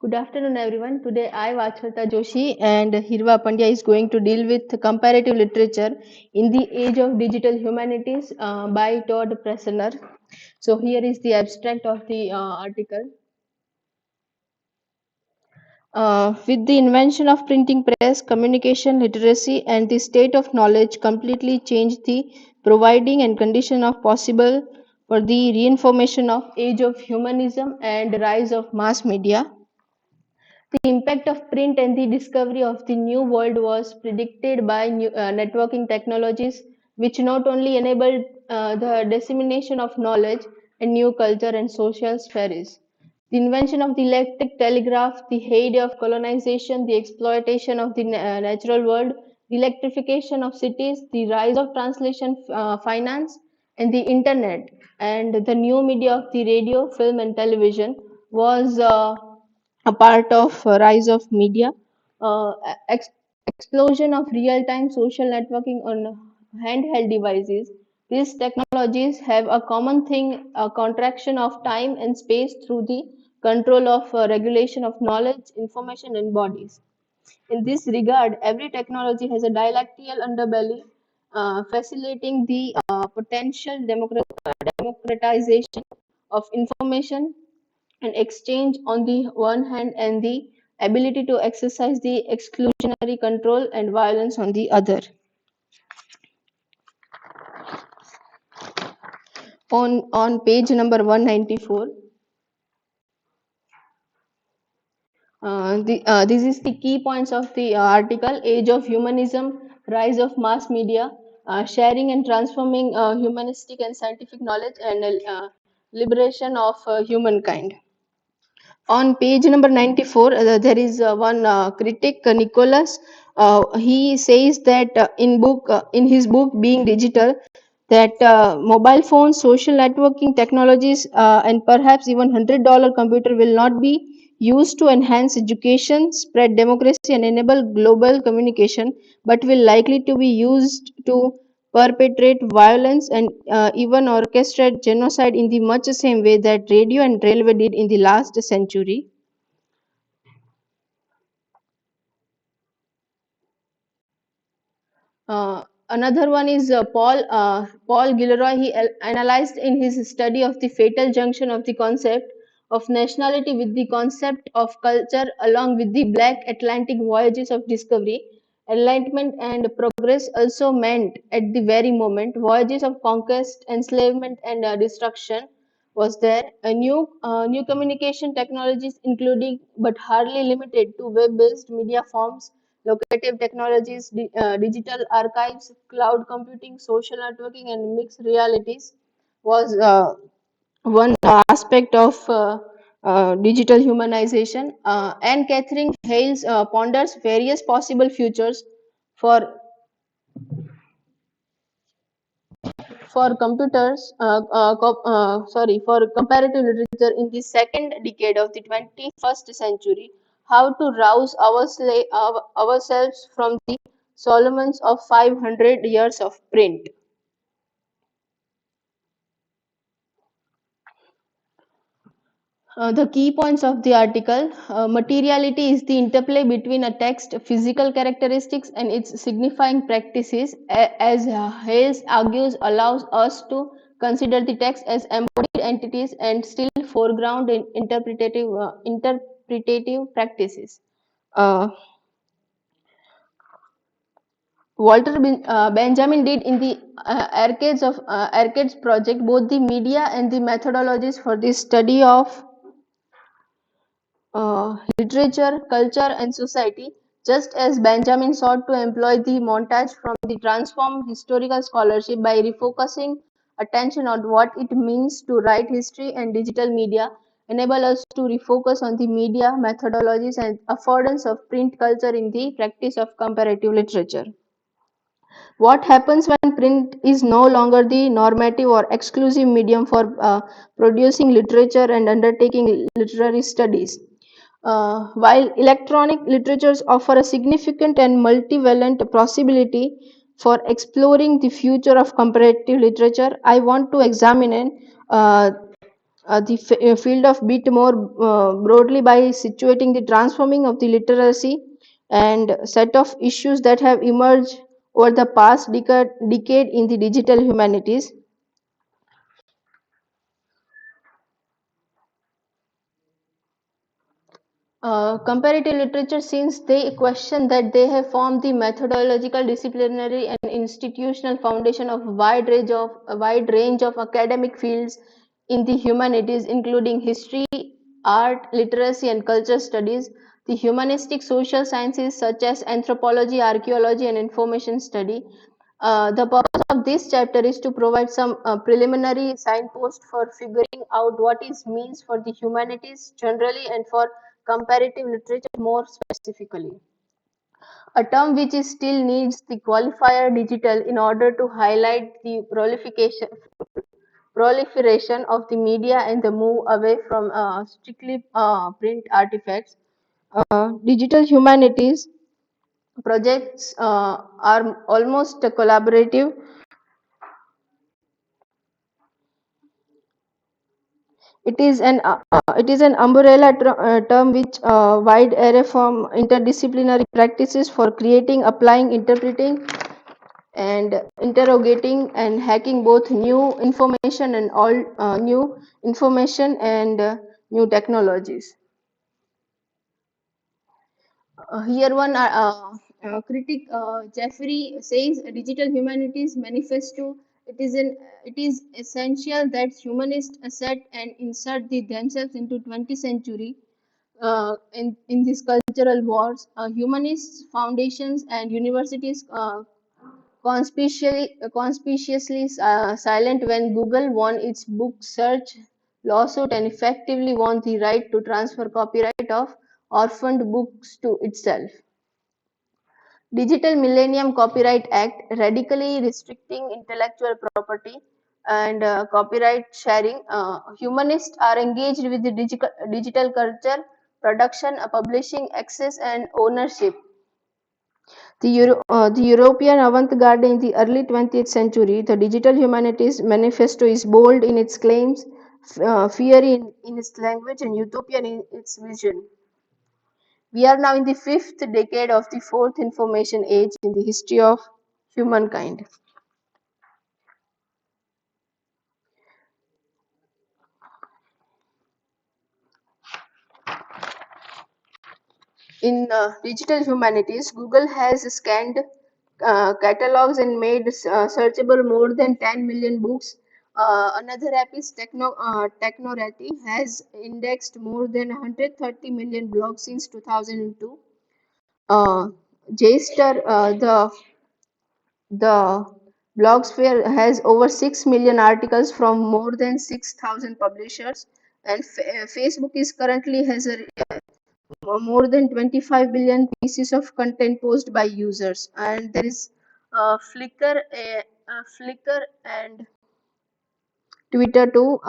Good afternoon, everyone. Today, I, Vachhalata Joshi, and Hirva Pandya is going to deal with comparative literature in the age of digital humanities by Todd Pressener. So, here is the abstract of the article. With the invention of printing press, communication literacy and the state of knowledge completely changed the providing and condition of possible for the reinformation of age of humanism and rise of mass media. The impact of print and the discovery of the new world was predicted by networking technologies, which not only enabled the dissemination of knowledge and new culture and social spheres. The invention of the electric telegraph, the heyday of colonization, the exploitation of the natural world, the electrification of cities, the rise of translation finance, and the internet, and the new media of the radio, film, and television was a part of rise of media, uh, ex- explosion of real-time social networking on handheld devices. These technologies have a common thing, a contraction of time and space through the control of regulation of knowledge, information, and bodies. In this regard, every technology has a dialectical underbelly, facilitating the potential democratization of information and exchange on the one hand and the ability to exercise the exclusionary control and violence on the other. On page number 194, this is the key points of the article: age of humanism, rise of mass media, sharing and transforming humanistic and scientific knowledge, and liberation of humankind. On page number 94, there is one critic, Nicholas. He says that in his book Being Digital, that mobile phones, social networking technologies, and perhaps even $100 computer will not be used to enhance education, spread democracy, and enable global communication, but will likely to be used to perpetrate violence and even orchestrate genocide in the much same way that radio and railway did in the last century. Another one is Paul Gilroy. He analyzed in his study of the fatal junction of the concept of nationality with the concept of culture, along with the Black Atlantic voyages of discovery, enlightenment, and progress. Also meant at the very moment voyages of conquest, enslavement, and destruction. Was there a new communication technologies, including but hardly limited to web-based media forms, locative technologies, digital archives, cloud computing, social networking, and mixed realities was one aspect of digital humanization. And Catherine Hales ponders various possible futures for for comparative literature in the second decade of the 21st century. How to rouse ourselves from the Solomons of 500 years of print. The key points of the article: materiality is the interplay between a text, physical characteristics, and its signifying practices, as Hales argues, allows us to consider the text as embodied entities and still foreground in interpretative practices. Uh, Benjamin did in the Arcades project both the media and the methodologies for the study of literature, culture, and society, just as Benjamin sought to employ the montage from the transformed historical scholarship by refocusing attention on what it means to write history, and digital media enable us to refocus on the media methodologies and affordance of print culture in the practice of comparative literature. What happens when print is no longer the normative or exclusive medium for producing literature and undertaking literary studies? While electronic literatures offer a significant and multivalent possibility for exploring the future of comparative literature, I want to examine uh, the field of bit more broadly by situating the transforming of the literacy and set of issues that have emerged over the past decade in the digital humanities. Comparative literature, since they question that they have formed the methodological, disciplinary, and institutional foundation of a wide range of academic fields in the humanities, including history, art, literacy, and culture studies, the humanistic social sciences such as anthropology, archaeology, and information study. The purpose of this chapter is to provide some preliminary signpost for figuring out what it means for the humanities generally and for comparative literature more specifically. A term which is still needs the qualifier digital in order to highlight the proliferation of the media and the move away from strictly print artifacts. Digital humanities projects are almost collaborative. It is an umbrella term which wide array from interdisciplinary practices for creating, applying, interpreting, and interrogating and hacking both new information and new technologies. Here one critic Jeffrey says digital humanities manifesto it is essential that humanists accept and insert themselves into 20th century in these cultural wars. Humanists, foundations, and universities conspicuously silent when Google won its book search lawsuit and effectively won the right to transfer copyright of orphaned books to itself. Digital Millennium Copyright Act radically restricting intellectual property and copyright sharing. Humanists are engaged with the digital culture, production, publishing, access, and ownership. The European avant-garde in the early 20th century, the Digital Humanities Manifesto is bold in its claims, fiery in its language, and utopian in its vision. We are now in the fifth decade of the fourth information age in the history of humankind. In digital humanities, Google has scanned catalogs and made searchable more than 10 million books. Another app is Technorati has indexed more than 130 million blogs since 2002. Uh, JSTOR, the blogosphere has over 6 million articles from more than 6,000 publishers, and Facebook is currently has a more than 25 billion pieces of content posted by users, and there is Flickr and Twitter too.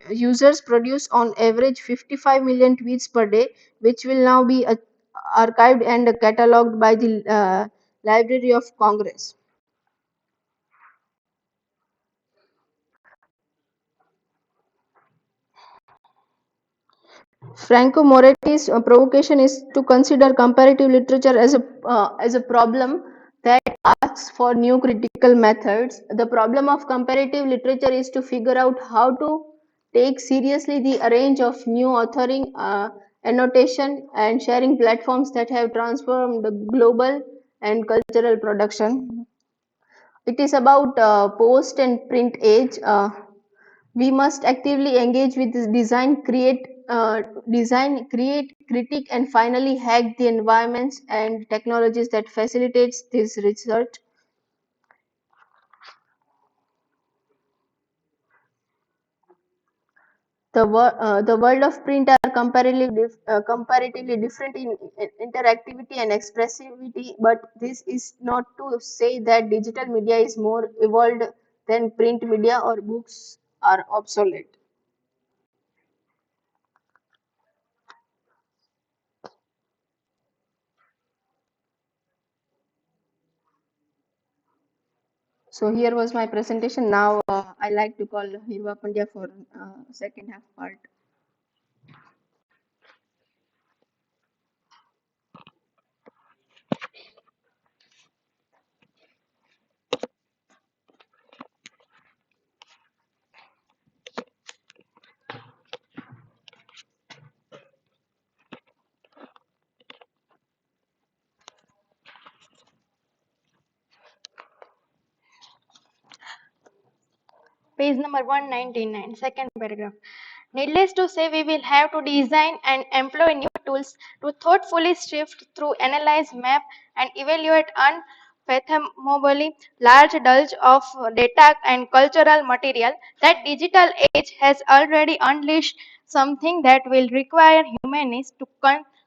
Users produce on average 55 million tweets per day, which will now be archived and catalogued by the Library of Congress. Franco Moretti's provocation is to consider comparative literature as a problem that asks for new critical methods. The problem of comparative literature is to figure out how to take seriously the range of new authoring, annotation, and sharing platforms that have transformed the global and cultural production. It is about post and print age. We must actively engage with this design, create, critique, and finally hack the environments and technologies that facilitates this research. The world of print are comparatively different in interactivity and expressivity, but this is not to say that digital media is more evolved than print media or books are obsolete. So here was my presentation. Now I like to call Hirva Pandya for second half part. Page number 199, second paragraph. Needless to say, we will have to design and employ new tools to thoughtfully sift through, analyze, map, and evaluate unfathomably large bulge of data and cultural material. That digital age has already unleashed something that will require humanists to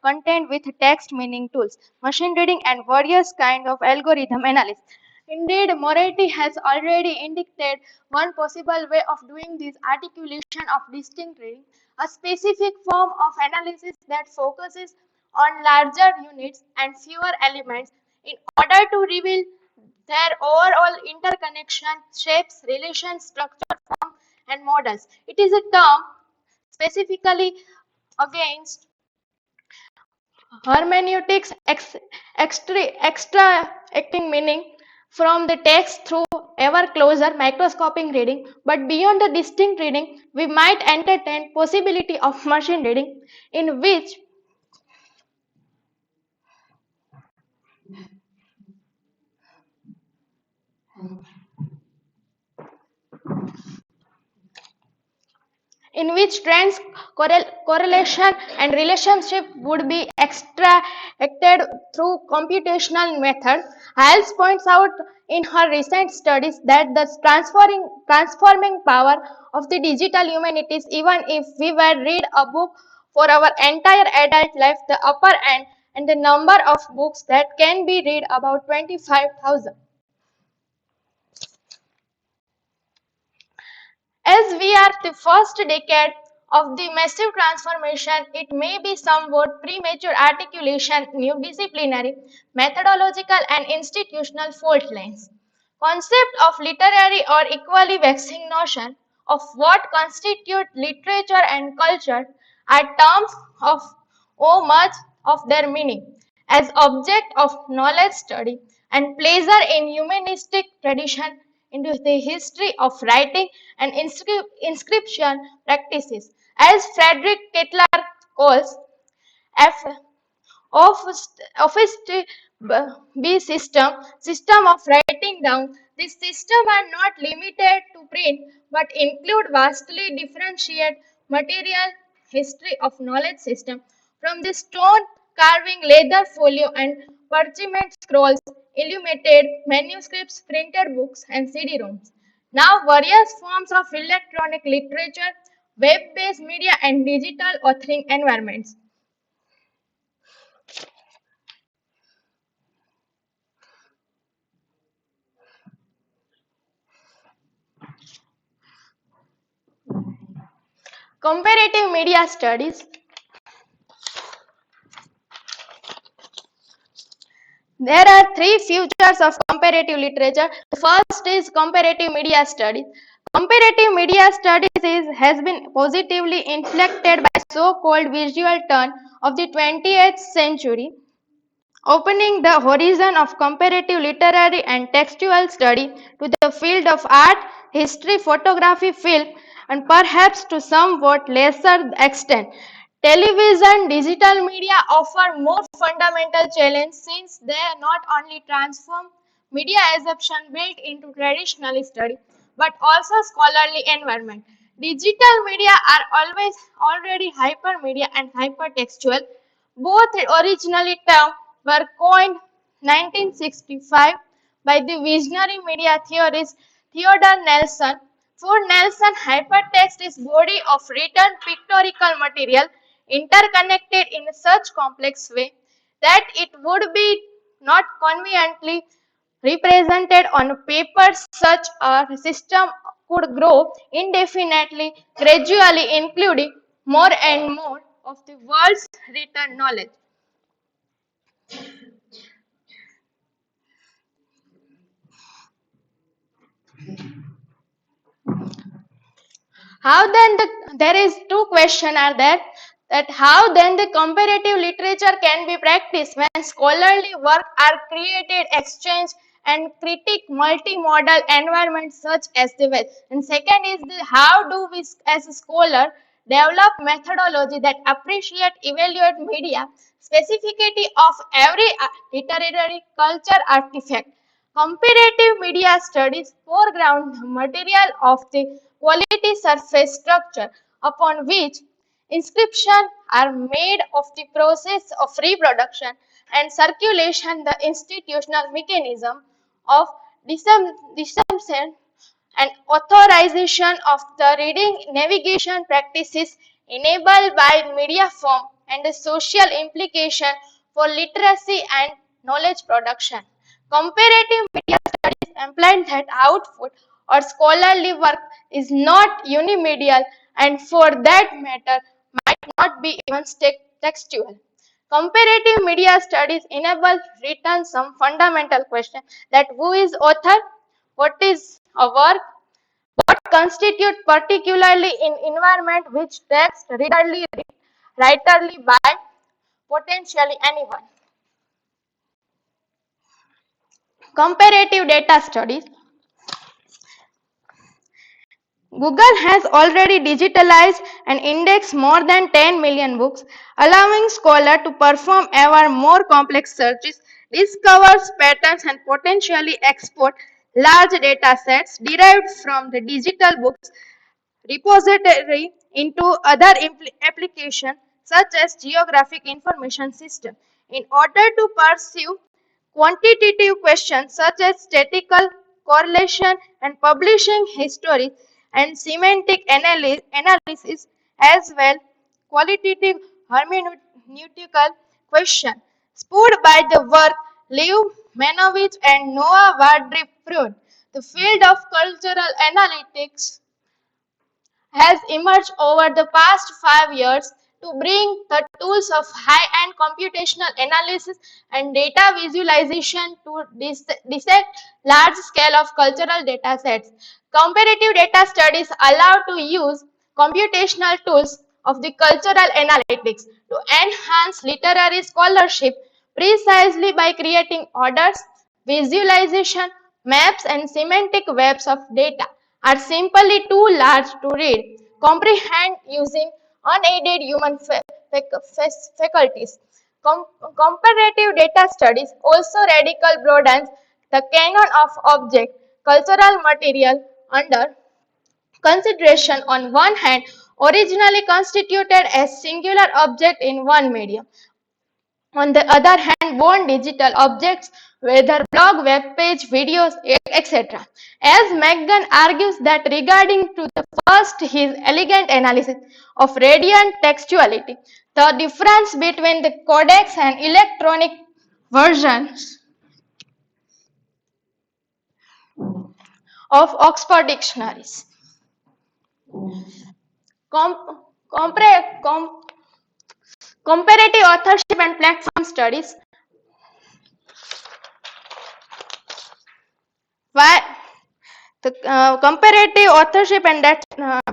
contend with text meaning tools, machine reading, and various kind of algorithm analysis. Indeed, Moretti has already indicated one possible way of doing this articulation of distinct reading, a specific form of analysis that focuses on larger units and fewer elements in order to reveal their overall interconnection, shapes, relations, structure, form, and models. It is a term specifically against hermeneutics extracting meaning from the text through ever closer microscopic reading, but beyond the distinct reading, we might entertain possibility of machine reading in which trends, correlation, and relationship would be extracted through computational methods. Hales points out in her recent studies that the transforming power of the digital humanities, even if we were read a book for our entire adult life, the upper end and the number of books that can be read about 25,000. As we are the first decade of the massive transformation, it may be somewhat premature articulation new disciplinary, methodological, and institutional fault lines. Concept of literary or equally vexing notion of what constitute literature and culture are terms of owe much of their meaning as object of knowledge study and pleasure in humanistic tradition into the history of writing and inscription practices. As Frederick Kettler calls, F office to be system of writing down. These systems are not limited to print but include vastly differentiated material history of knowledge system from the stone carving leather folio and parchment scrolls illuminated manuscripts printed books and cd-roms. Now various forms of electronic literature, web-based media, and digital authoring environments. Comparative media studies. There are three features of comparative literature. The first is comparative media studies. Comparative media has been positively inflected by so-called visual turn of the 20th century, opening the horizon of comparative literary and textual study to the field of art, history, photography, film, and perhaps to somewhat lesser extent. Television, digital media offer more fundamental challenge since they not only transform media assumption built into traditional study, but also scholarly environment. Digital media are always already hypermedia and hypertextual. Both originally terms were coined 1965 by the visionary media theorist Theodore Nelson. For Nelson, hypertext is body of written pictorial material interconnected in such complex way that it would be not conveniently represented on paper. Such a system could grow indefinitely, gradually including more and more of the world's written knowledge. How then there is two questions are there, that how then the comparative literature can be practiced when scholarly work are created, exchanged and critique multimodal environments such as the West. And second is how do we as a scholar develop methodology that appreciate, evaluate media specificity of every literary culture artifact. Comparative media studies foreground the material of the quality surface structure upon which inscriptions are made of the process of reproduction and circulation, the institutional mechanism of dissemination and authorization of the reading navigation practices enabled by media form and the social implication for literacy and knowledge production. Comparative media studies imply that output or scholarly work is not unimedial and for that matter might not be even textual. Comparative media studies enable return some fundamental question that who is author, what is a work, what constitute particularly in environment which text readily writerly by potentially anyone. Comparative data studies. Google has already digitalized and indexed more than 10 million books, allowing scholars to perform ever more complex searches, discover patterns, and potentially export large data sets derived from the digital books repository into other applications such as geographic information system. In order to pursue quantitative questions such as statistical correlation and publishing history and semantic analysis as well qualitative hermeneutical question spurred by the work Lew Manovich and Noah Wardrip. The field of cultural analytics has emerged over the past 5 years to bring the tools of high-end computational analysis and data visualization to dissect large scale of cultural data sets. Comparative data studies allow to use computational tools of the cultural analytics to enhance literary scholarship precisely by creating orders, visualization, maps and semantic webs of data are simply too large to read, comprehend using unaided human faculties. Comparative data studies also radical broadens the canon of object cultural material under consideration. On one hand, originally constituted as singular object in one medium. On the other hand, born digital objects, whether blog, web page, videos, etc. As Megan argues that regarding to the first, his elegant analysis of radiant textuality, the difference between the codex and electronic versions of Oxford dictionaries. Comparative authorship and platform studies. Why? The comparative authorship and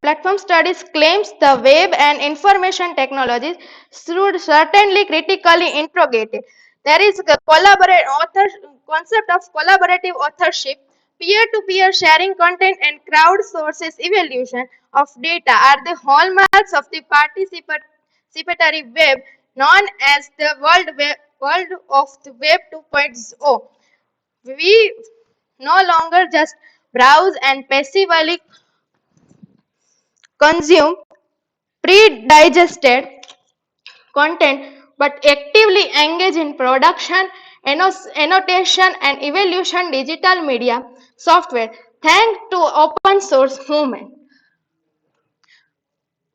platform studies claims the web and information technologies should certainly critically interrogated. There is a concept of collaborative authorship, peer-to-peer sharing content and crowdsources evaluation of data are the hallmarks of the participatory web known as the world of the web 2.0. We no longer just browse and passively consume pre-digested content but actively engage in production, annotation and evaluation digital media software thanks to open source movement.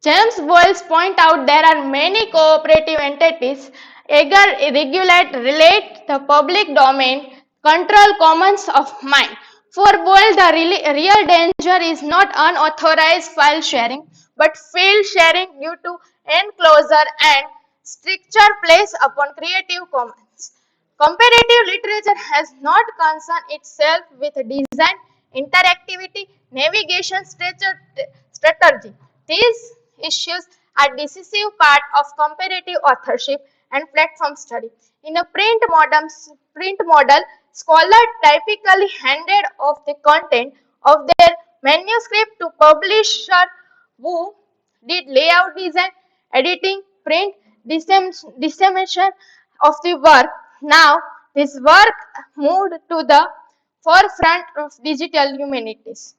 James Boyles point out there are many cooperative entities eager regulate, relate the public domain, control commons of mind. For Boyles, the real danger is not unauthorized file sharing, but field sharing due to enclosure and stricture placed upon Creative Commons. Comparative literature has not concerned itself with design, interactivity, navigation strategy. These issues are decisive part of comparative authorship and platform study. In a print model, scholars typically handed off the content of their manuscript to publisher who did layout design, editing, print, dissemination of the work. Now, this work moved to the forefront of digital humanities.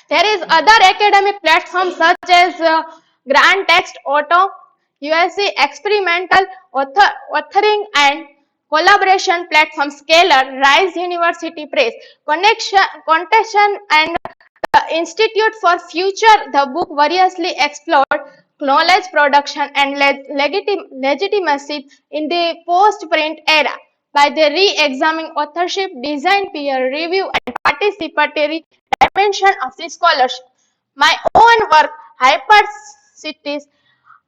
There is other academic platforms such as Grand Text Auto, USC Experimental Authoring and Collaboration Platform Scalar, Rise University Press, Connection and Institute for Future. The book variously explored knowledge production and legitimacy in the post-print era by the re-examining authorship, design, peer review, and participatory dimension of the scholarship. My own work, Hypercities,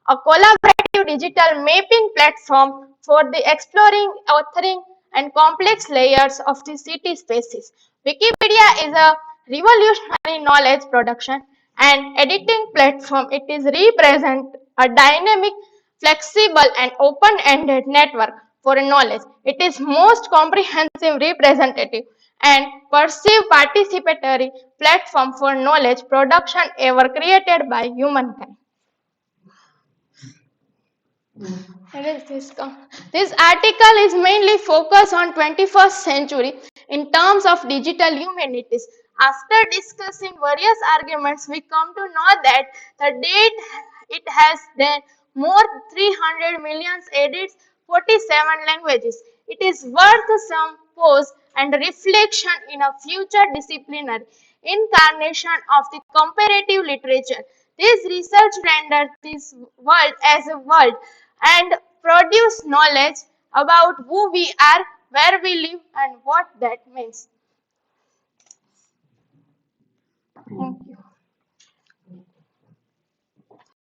a collaborative digital mapping platform for the exploring, authoring, and complex layers of the city spaces. Wikipedia is a revolutionary knowledge production and editing platform. It is represent a dynamic, flexible, and open-ended network for knowledge. It is most comprehensive, representative, and perceived participatory platform for knowledge production ever created by humankind. This article is mainly focused on 21st century in terms of digital humanities. After discussing various arguments, we come to know that the date it has then more 300 million edits, 47 languages. It is worth some pause and reflection in a future disciplinary incarnation of the comparative literature. This research renders this world as a world and produce knowledge about who we are, where we live, and what that means. Thank you.